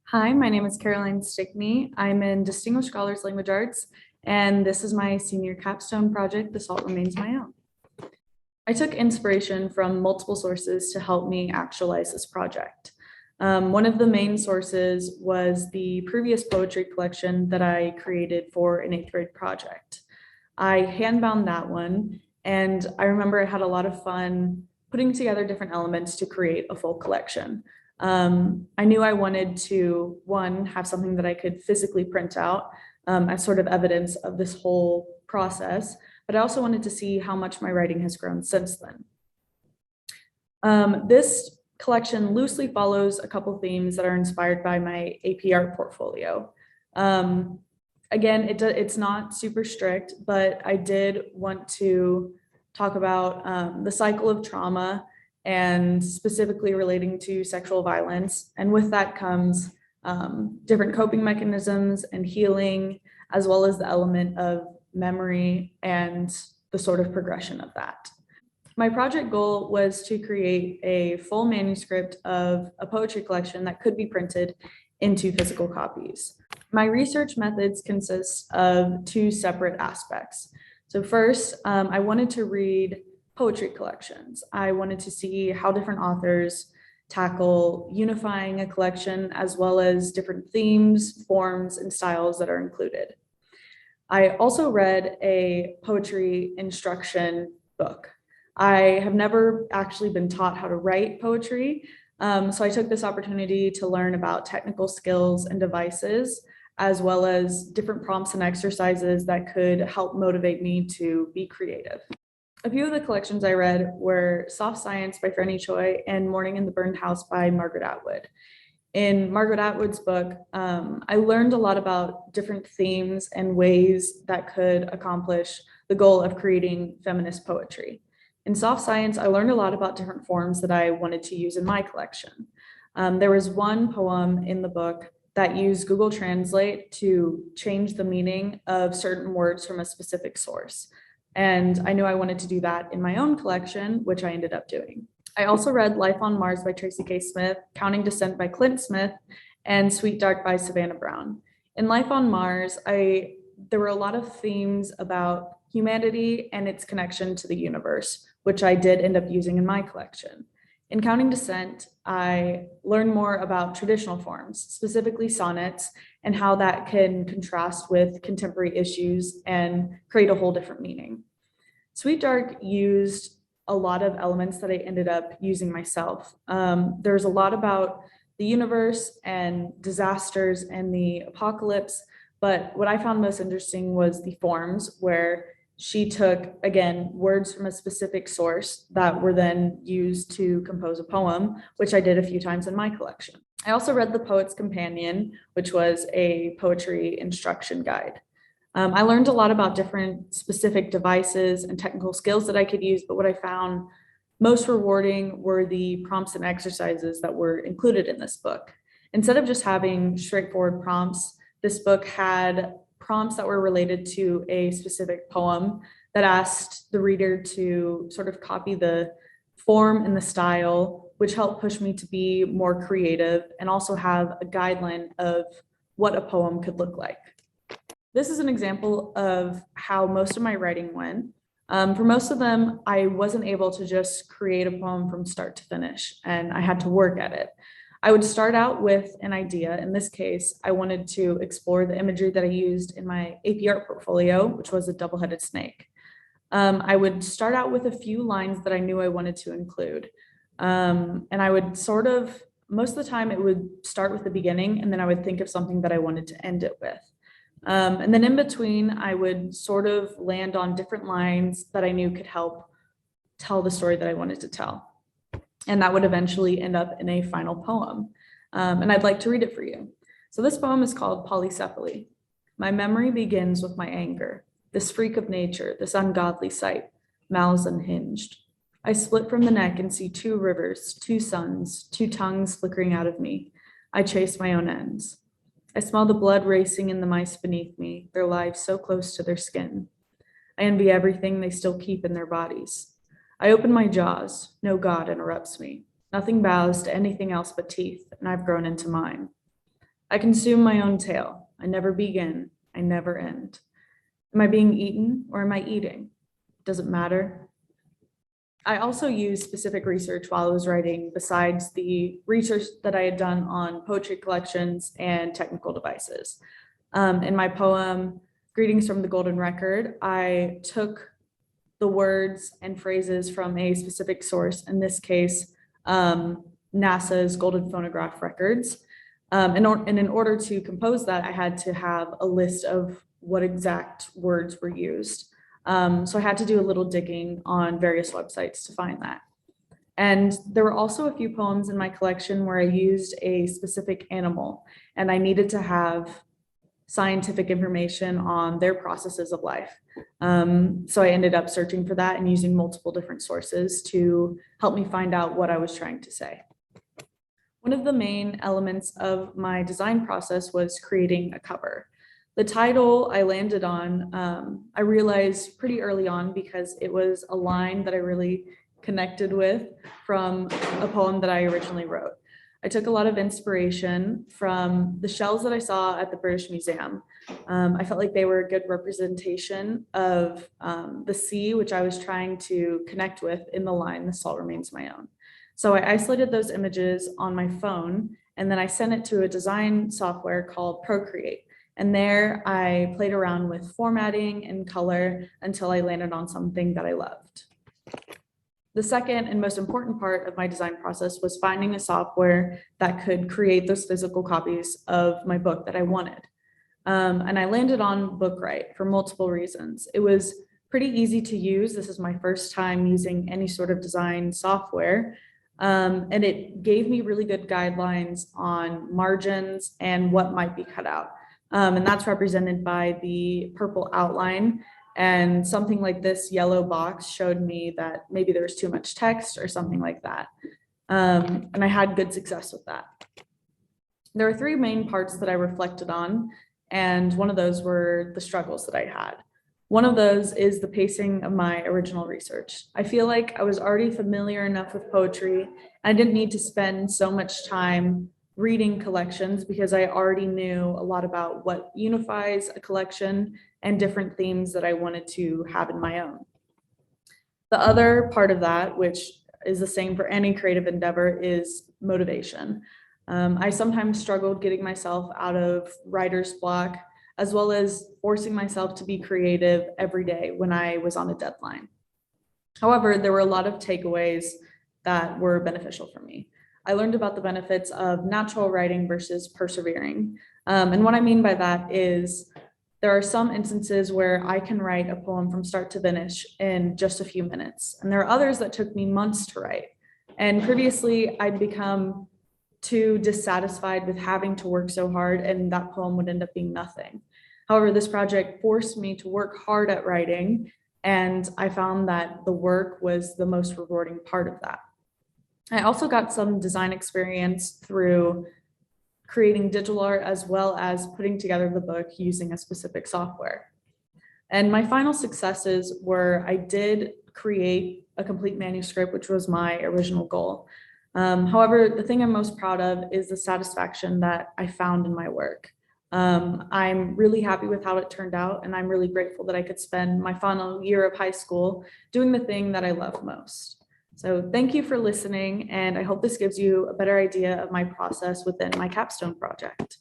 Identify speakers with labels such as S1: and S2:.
S1: Hi, my name is Caroline Stickney. I'm in Distinguished Scholars Language Arts, and this is my senior capstone project, The Salt Remains My Own. I took inspiration from multiple sources to help me actualize this project. One of the main sources was the previous poetry collection that I created for an 8th grade project. I handbound that one, and I remember I had a lot of fun putting together different elements to create a full collection. I knew I wanted to, one, have something that I could physically print out as sort of evidence of this whole process, but I also wanted to see how much my writing has grown since then. This collection loosely follows a couple themes that are inspired by my AP art portfolio. Again, it's not super strict, but I did want to talk about the cycle of trauma and specifically relating to sexual violence. And with that comes different coping mechanisms and healing, as well as the element of memory and the sort of progression of that. My project goal was to create a full manuscript of a poetry collection that could be printed into physical copies. My research methods consist of two separate aspects. So first, I wanted to read poetry collections. I wanted to see how different authors tackle unifying a collection, as well as different themes, forms, and styles that are included. I also read a poetry instruction book. I have never actually been taught how to write poetry, so I took this opportunity to learn about technical skills and devices, as well as different prompts and exercises that could help motivate me to be creative. A few of the collections I read were Soft Science by Franny Choi and Morning in the Burned House by Margaret Atwood. In Margaret Atwood's book, I learned a lot about different themes and ways that could accomplish the goal of creating feminist poetry. In Soft Science, I learned a lot about different forms that I wanted to use in my collection. There was one poem in the book that used Google Translate to change the meaning of certain words from a specific source. And I knew I wanted to do that in my own collection, which I ended up doing. I also read Life on Mars by Tracy K. Smith, Counting Descent by Clint Smith, and Sweet Dark by Savannah Brown. In Life on Mars, there were a lot of themes about humanity and its connection to the universe, which I did end up using in my collection. In Counting Descent, I learned more about traditional forms, specifically sonnets, and how that can contrast with contemporary issues and create a whole different meaning. Sweet Dark used a lot of elements that I ended up using myself. There's a lot about the universe and disasters and the apocalypse, but what I found most interesting was the forms, where she took, again, words from a specific source that were then used to compose a poem, which I did a few times in my collection. I also read The Poet's Companion, which was a poetry instruction guide. I learned a lot about different specific devices and technical skills that I could use, but what I found most rewarding were the prompts and exercises that were included in this book. Instead of just having straightforward prompts, this book had prompts that were related to a specific poem that asked the reader to sort of copy the form and the style, which helped push me to be more creative and also have a guideline of what a poem could look like. This is an example of how most of my writing went. For most of them, I wasn't able to just create a poem from start to finish, and I had to work at it. I would start out with an idea. In this case, I wanted to explore the imagery that I used in my AP art portfolio, which was a double-headed snake. I would start out with a few lines that I knew I wanted to include. And I would most of the time it would start with the beginning, and then I would think of something that I wanted to end it with. And then in between, I would sort of land on different lines that I knew could help tell the story that I wanted to tell. And that would eventually end up in a final poem. And I'd like to read it for you. So this poem is called Polycephaly. My memory begins with my anger, this freak of nature, this ungodly sight, mouths unhinged. I split from the neck and see two rivers, two suns, two tongues flickering out of me. I chase my own ends. I smell the blood racing in the mice beneath me, their lives so close to their skin. I envy everything they still keep in their bodies. I open my jaws. No God interrupts me. Nothing bows to anything else but teeth, and I've grown into mine. I consume my own tail. I never begin. I never end. Am I being eaten or am I eating? Does it matter? I also used specific research while I was writing, besides the research that I had done on poetry collections and technical devices. In my poem, Greetings from the Golden Record, I took the words and phrases from a specific source, in this case, NASA's Golden Phonograph records. And in order to compose that, I had to have a list of what exact words were used. So I had to do a little digging on various websites to find that. And there were also a few poems in my collection where I used a specific animal, and I needed to have scientific information on their processes of life. So I ended up searching for that and using multiple different sources to help me find out what I was trying to say. One of the main elements of my design process was creating a cover. The title I landed on, I realized pretty early on because it was a line that I really connected with from a poem that I originally wrote. I took a lot of inspiration from the shells that I saw at the British Museum. I felt like they were a good representation of the sea, which I was trying to connect with in the line, "The Salt Remains My Own." So I isolated those images on my phone, and then I sent it to a design software called Procreate. And there I played around with formatting and color until I landed on something that I loved. The second and most important part of my design process was finding a software that could create those physical copies of my book that I wanted. And I landed on Bookright for multiple reasons. It was pretty easy to use. This is my first time using any sort of design software. And it gave me really good guidelines on margins and what might be cut out. And that's represented by the purple outline. And something like this yellow box showed me that maybe there was too much text or something like that. And I had good success with that. There are three main parts that I reflected on, and one of those were the struggles that I had. One of those is the pacing of my original research. I feel like I was already familiar enough with poetry. I didn't need to spend so much time reading collections because I already knew a lot about what unifies a collection and different themes that I wanted to have in my own. The other part of that, which is the same for any creative endeavor, is motivation. I sometimes struggled getting myself out of writer's block, as well as forcing myself to be creative every day when I was on a deadline. However, there were a lot of takeaways that were beneficial for me. I learned about the benefits of natural writing versus persevering. And what I mean by that is there are some instances where I can write a poem from start to finish in just a few minutes. And there are others that took me months to write. And previously I'd become too dissatisfied with having to work so hard, and that poem would end up being nothing. However, this project forced me to work hard at writing, and I found that the work was the most rewarding part of that. I also got some design experience through creating digital art as well as putting together the book using a specific software. And my final successes were I did create a complete manuscript, which was my original goal. However, the thing I'm most proud of is the satisfaction that I found in my work. I'm really happy with how it turned out, and I'm really grateful that I could spend my final year of high school doing the thing that I love most. So thank you for listening, and I hope this gives you a better idea of my process within my capstone project.